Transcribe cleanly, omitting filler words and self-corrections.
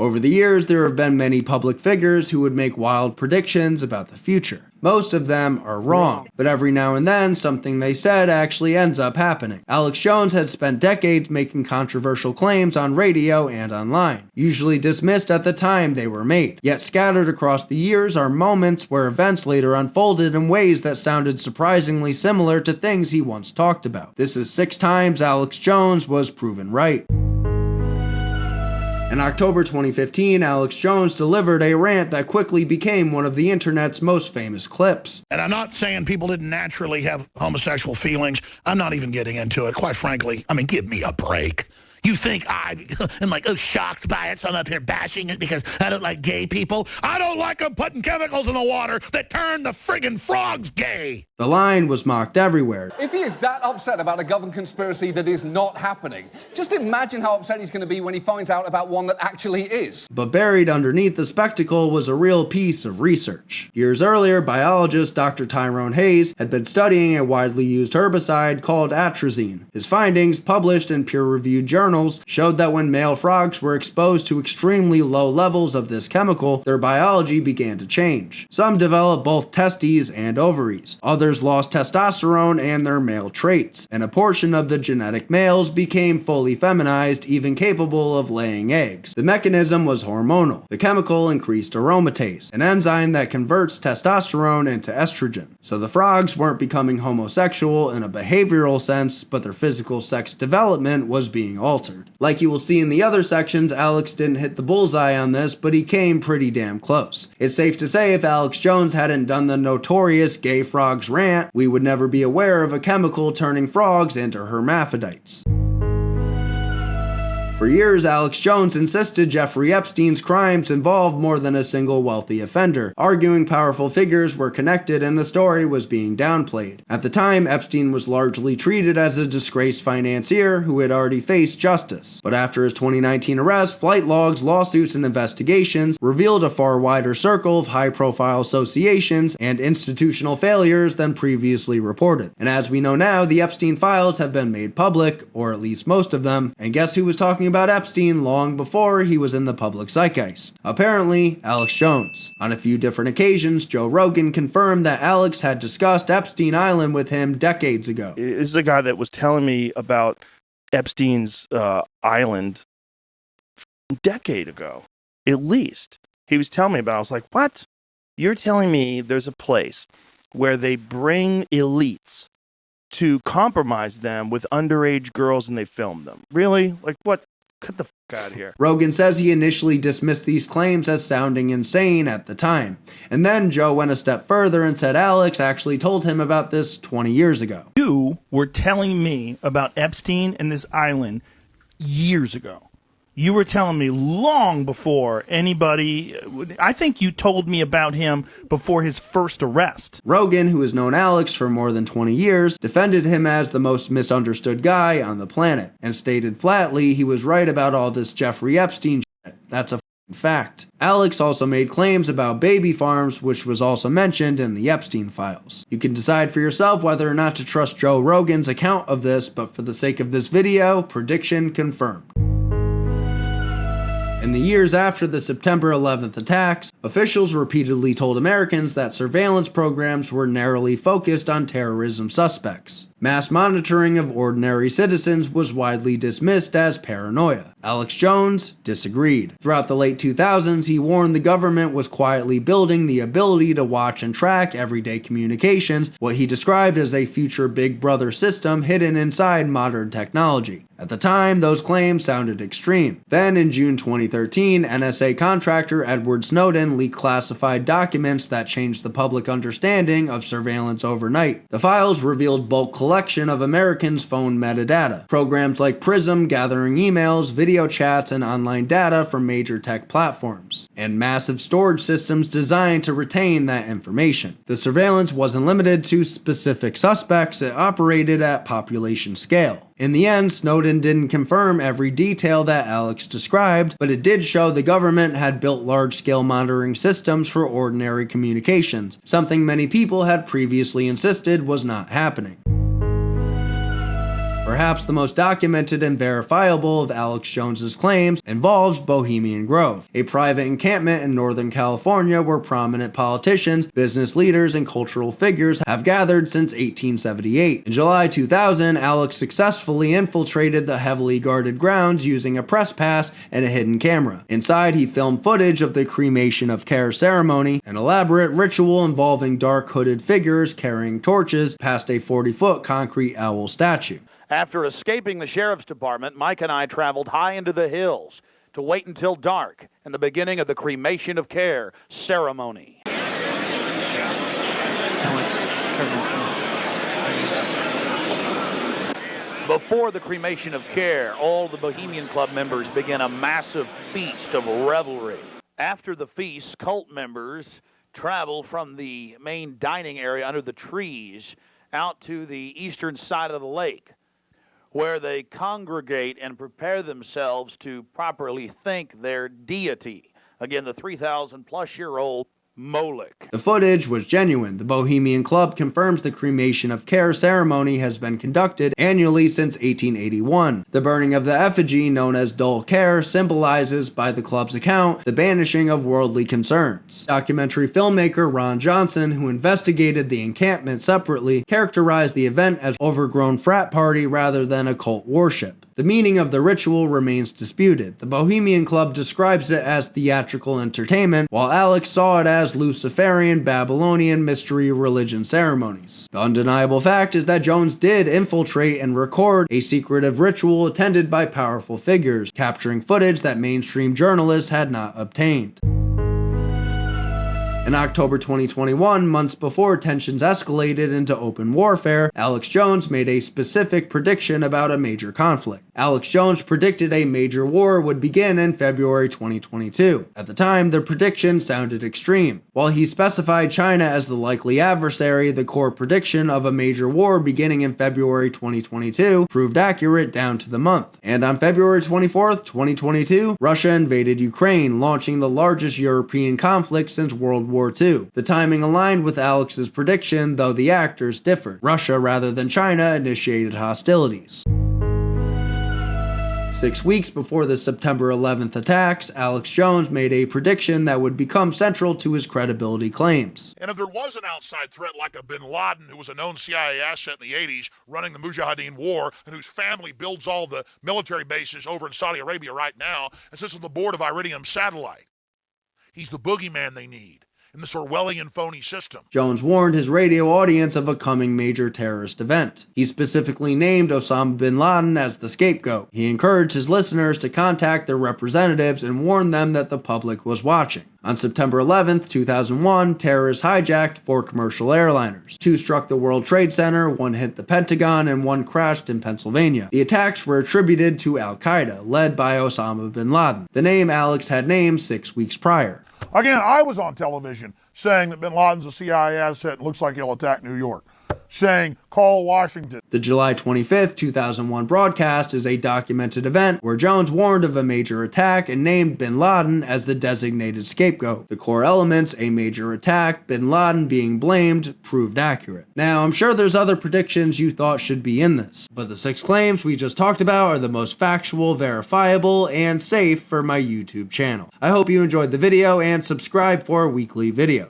Over the years, there have been many public figures who would make wild predictions about the future. Most of them are wrong, but every now and then, something they said actually ends up happening. Alex Jones had spent decades making controversial claims on radio and online, usually dismissed at the time they were made. Yet scattered across the years are moments where events later unfolded in ways that sounded surprisingly similar to things he once talked about. This is 6 times Alex Jones was proven right. In October 2015, Alex Jones delivered a rant that quickly became one of the internet's most famous clips. And I'm not saying people didn't naturally have homosexual feelings. I'm not even getting into it, quite frankly. I mean, give me a break. You think I am like, shocked by it, so I'm up here bashing it because I don't like gay people? I don't like them putting chemicals in the water that turn the friggin' frogs gay. The line was mocked everywhere. If he is that upset about a government conspiracy that is not happening, just imagine how upset he's going to be when he finds out about one that actually is. But buried underneath the spectacle was a real piece of research. Years earlier, biologist Dr. Tyrone Hayes had been studying a widely used herbicide called atrazine. His findings, published in peer-reviewed journals, showed that when male frogs were exposed to extremely low levels of this chemical, their biology began to change. Some developed both testes and ovaries. Others lost testosterone and their male traits, and a portion of the genetic males became fully feminized, even capable of laying eggs. The mechanism was hormonal. The chemical increased aromatase, an enzyme that converts testosterone into estrogen. So the frogs weren't becoming homosexual in a behavioral sense, but their physical sex development was being altered. Like you will see in the other sections, Alex didn't hit the bullseye on this, but he came pretty damn close. It's safe to say if Alex Jones hadn't done the notorious gay frogs rant, we would never be aware of a chemical turning frogs into hermaphrodites. For years, Alex Jones insisted Jeffrey Epstein's crimes involved more than a single wealthy offender, arguing powerful figures were connected and the story was being downplayed. At the time, Epstein was largely treated as a disgraced financier who had already faced justice. But after his 2019 arrest, flight logs, lawsuits, and investigations revealed a far wider circle of high-profile associations and institutional failures than previously reported. And as we know now, the Epstein files have been made public, or at least most of them, and guess who was talking about Epstein long before he was in the public zeitgeist? Apparently, Alex Jones. On a few different occasions, Joe Rogan confirmed that Alex had discussed Epstein Island with him decades ago. This is a guy that was telling me about Epstein's island a decade ago, at least. He was telling me about it. I was like, what? You're telling me there's a place where they bring elites to compromise them with underage girls and they film them? Really? Like, what? Get the fuck out of here. Rogan says he initially dismissed these claims as sounding insane at the time. And then Joe went a step further and said Alex actually told him about this 20 years ago. You were telling me about Epstein and this island years ago. You were telling me long before anybody, I think you told me about him before his first arrest. Rogan, who has known Alex for more than 20 years, defended him as the most misunderstood guy on the planet, and stated flatly he was right about all this Jeffrey Epstein shit. That's a fact. Alex also made claims about baby farms, which was also mentioned in the Epstein files. You can decide for yourself whether or not to trust Joe Rogan's account of this, but for the sake of this video, prediction confirmed. In the years after the September 11th attacks, officials repeatedly told Americans that surveillance programs were narrowly focused on terrorism suspects. Mass monitoring of ordinary citizens was widely dismissed as paranoia. Alex Jones disagreed. Throughout the late 2000s, he warned the government was quietly building the ability to watch and track everyday communications, what he described as a future Big Brother system hidden inside modern technology. At the time, those claims sounded extreme. Then, in June 2013, NSA contractor Edward Snowden leaked classified documents that changed the public understanding of surveillance overnight. The files revealed bulk collection of Americans' phone metadata. Programs like Prism gathering emails, video chats, and online data from major tech platforms, and massive storage systems designed to retain that information. The surveillance wasn't limited to specific suspects, it operated at population scale. In the end, Snowden didn't confirm every detail that Alex described, but it did show the government had built large-scale monitoring systems for ordinary communications, something many people had previously insisted was not happening. Perhaps the most documented and verifiable of Alex Jones's claims involves Bohemian Grove, a private encampment in Northern California where prominent politicians, business leaders, and cultural figures have gathered since 1878. In July 2000, Alex successfully infiltrated the heavily guarded grounds using a press pass and a hidden camera. Inside, he filmed footage of the cremation of care ceremony, an elaborate ritual involving dark hooded figures carrying torches past a 40-foot concrete owl statue. After escaping the sheriff's department, Mike and I traveled high into the hills to wait until dark and the beginning of the cremation of care ceremony. Before the cremation of care, all the Bohemian Club members began a massive feast of revelry. After the feast, cult members travel from the main dining area under the trees out to the eastern side of the lake, where they congregate and prepare themselves to properly thank their deity. Again, the 3,000-plus-year-old Moloch. The footage was genuine. The Bohemian Club confirms the cremation of care ceremony has been conducted annually since 1881. The burning of the effigy, known as dull care, symbolizes, by the club's account, the banishing of worldly concerns. Documentary filmmaker Ron Johnson, who investigated the encampment separately, characterized the event as overgrown frat party rather than a cult worship. The meaning of the ritual remains disputed. The Bohemian Club describes it as theatrical entertainment, while Alex saw it as Luciferian Babylonian mystery religion ceremonies. The undeniable fact is that Jones did infiltrate and record a secretive ritual attended by powerful figures, capturing footage that mainstream journalists had not obtained. In October 2021, months before tensions escalated into open warfare, Alex Jones made a specific prediction about a major conflict. Alex Jones predicted a major war would begin in February 2022. At the time, the prediction sounded extreme. While he specified China as the likely adversary, the core prediction of a major war beginning in February 2022 proved accurate down to the month. And on February 24th, 2022, Russia invaded Ukraine, launching the largest European conflict since World War II. The timing aligned with Alex's prediction, though the actors differed. Russia, rather than China, initiated hostilities. 6 weeks before the September 11th attacks, Alex Jones made a prediction that would become central to his credibility claims. And if there was an outside threat like a bin Laden, who was a known CIA asset in the 80s, running the Mujahideen war, and whose family builds all the military bases over in Saudi Arabia right now, and sits on the board of Iridium Satellite, he's the boogeyman they need in this Orwellian phony system. Jones warned his radio audience of a coming major terrorist event. He specifically named Osama bin Laden as the scapegoat. He encouraged his listeners to contact their representatives and warn them that the public was watching. On September 11th, 2001, terrorists hijacked 4 commercial airliners. 2 struck the World Trade Center, 1 hit the Pentagon, and 1 crashed in Pennsylvania. The attacks were attributed to Al-Qaeda, led by Osama bin Laden, the name Alex had named 6 weeks prior. Again, I was on television saying that bin Laden's a CIA asset and looks like he'll attack New York. Saying, call Washington. The July 25th, 2001 broadcast is a documented event where Jones warned of a major attack and named bin Laden as the designated scapegoat. The core elements, a major attack, bin Laden being blamed, proved accurate. Now, I'm sure there's other predictions you thought should be in this, but the 6 claims we just talked about are the most factual, verifiable, and safe for my YouTube channel. I hope you enjoyed the video and subscribe for weekly videos.